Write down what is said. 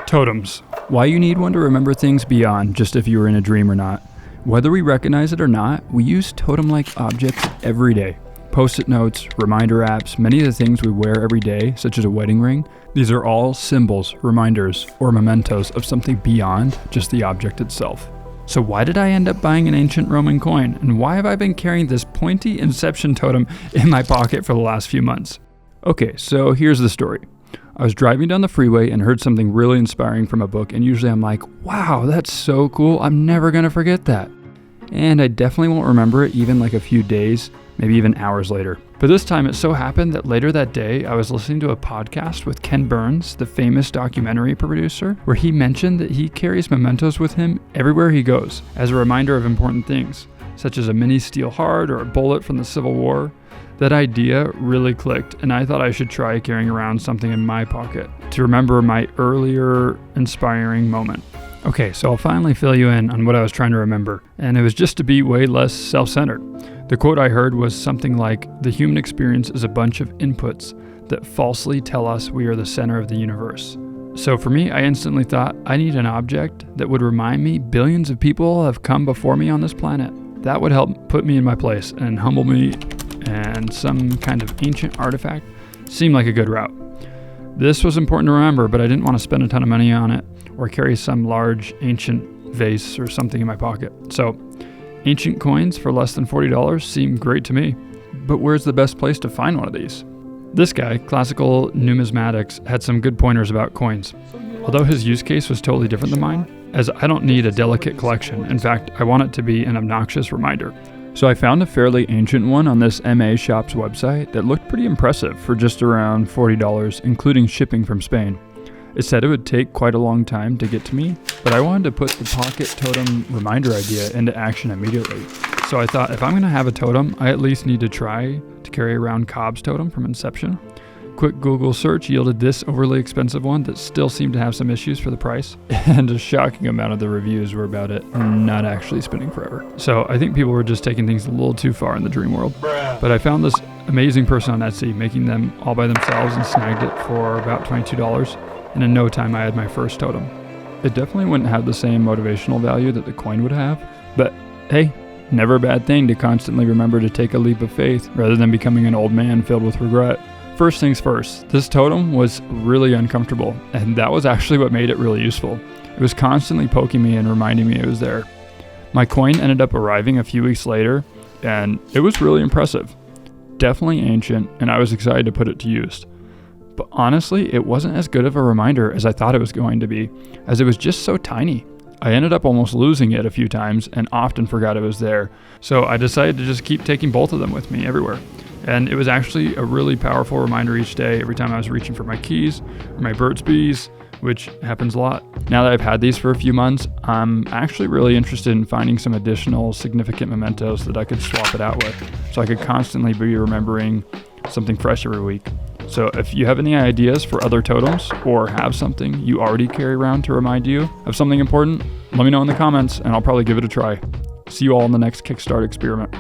Totems. Why you need one to remember things beyond just if you were in a dream or not. Whether we recognize it or not, we use totem-like objects every day. Post-it notes, reminder apps, many of the things we wear every day, such as a wedding ring, these are all symbols, reminders, or mementos of something beyond just the object itself. So why did I end up buying an ancient Roman coin? And why have I been carrying this pointy Inception totem in my pocket for the last few months? Okay, so here's the story. I was driving down the freeway and heard something really inspiring from a book, and usually I'm like, wow, that's so cool, I'm never gonna forget that. And I definitely won't remember it even like a few days, maybe even hours later. But this time it so happened that later that day, I was listening to a podcast with Ken Burns, the famous documentary producer, where he mentioned that he carries mementos with him everywhere he goes as a reminder of important things, such as a mini steel heart or a bullet from the Civil War. That idea really clicked, and I thought I should try carrying around something in my pocket to remember my earlier inspiring moment. Okay, so I'll finally fill you in on what I was trying to remember, and it was just to be way less self-centered. The quote I heard was something like, "The human experience is a bunch of inputs that falsely tell us we are the center of the universe." So for me, I instantly thought, I need an object that would remind me billions of people have come before me on this planet. That would help put me in my place and humble me, and some kind of ancient artifact seemed like a good route. This was important to remember, but I didn't want to spend a ton of money on it or carry some large ancient vase or something in my pocket. So ancient coins for less than $40 seem great to me. But where's the best place to find one of these? This guy, Classical Numismatics, had some good pointers about coins. Although his use case was totally different than mine, as I don't need a delicate collection. In fact, I want it to be an obnoxious reminder. So I found a fairly ancient one on this MA Shop's website that looked pretty impressive for just around $40, including shipping from Spain. It said it would take quite a long time to get to me, but I wanted to put the pocket totem reminder idea into action immediately. So I thought if I'm going to have a totem, I at least need to try to carry around Cobb's totem from Inception. Quick Google search yielded this overly expensive one that still seemed to have some issues for the price, and a shocking amount of the reviews were about it not actually spinning forever. So I think people were just taking things a little too far in the dream world. But I found this amazing person on Etsy making them all by themselves and snagged it for about $22, and in no time I had my first totem. It definitely wouldn't have the same motivational value that the coin would have, but hey, never a bad thing to constantly remember to take a leap of faith rather than becoming an old man filled with regret. First things first, this totem was really uncomfortable, and that was actually what made it really useful. It was constantly poking me and reminding me it was there. My coin ended up arriving a few weeks later, and it was really impressive. Definitely ancient, and I was excited to put it to use. But honestly, it wasn't as good of a reminder as I thought it was going to be, as it was just so tiny. I ended up almost losing it a few times and often forgot it was there, so I decided to just keep taking both of them with me everywhere. And it was actually a really powerful reminder each day every time I was reaching for my keys or my Burt's Bees, which happens a lot. Now that I've had these for a few months, I'm actually really interested in finding some additional significant mementos that I could swap it out with, so I could constantly be remembering something fresh every week. So if you have any ideas for other totems or have something you already carry around to remind you of something important, let me know in the comments and I'll probably give it a try. See you all in the next Kickstart experiment.